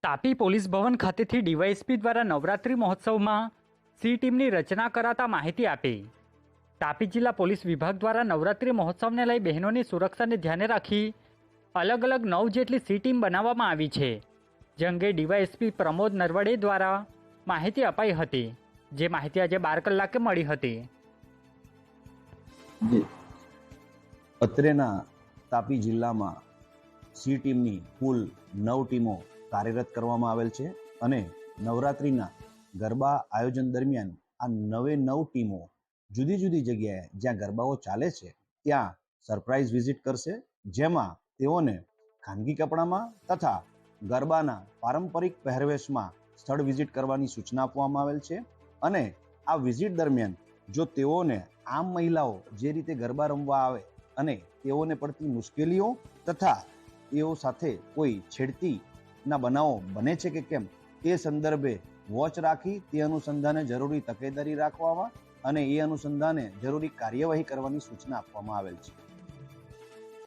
Tapi police ભવન ખાતેથી DYSP દ્વારા નવરાત્રિ મહોત્સવમાં સી ટીમની રચના કરાતા માહિતી આપી। તાપી જિલ્લા પોલીસ વિભાગ દ્વારા નવરાત્રિ મહોત્સવને લઈ બહેનોની સુરક્ષાને ધ્યાને રાખી અલગ અલગ 9 જેટલી સી ટીમ બનાવવામાં આવી છે, જે અંગે ડીવાયએસપી પ્રમોદ નરવડે દ્વારા માહિતી અપાઈ હતી, જે માહિતી આજે 12 કલાકે મળી હતી। અત્રેના તાપી જિલ્લામાં સી ટીમની કુલ 9 ટીમો કાર્યરત કરવામાં આવેલ છે અને નવરાત્રિના ગરબા આયોજન દરમિયાન આ 9 ટીમો જુદી જુદી જગ્યાએ જ્યાં ગરબાઓ ચાલે છે ત્યાં સરપ્રાઇઝ વિઝિટ કરશે, જેમાં તેઓને ખાનગી કપડામાં તથા ગરબાના પારંપરિક પહેરવેશમાં સ્થળ વિઝિટ કરવાની સૂચના આપવામાં આવેલ છે। અને આ વિઝિટ દરમિયાન જો તેઓને આમ મહિલાઓ જે રીતે ગરબા રમવા આવે અને તેઓને પડતી મુશ્કેલીઓ તથા તેઓ સાથે કોઈ છેડતીના બનાવો બને છે કે કેમ તે સંદર્ભે વોચ રાખી તે અનુસંધાને જરૂરી તકેદારી રાખવામાં અને એ અનુસંધાને જરૂરી કાર્યવાહી કરવાની સૂચના આપવામાં આવેલ છે।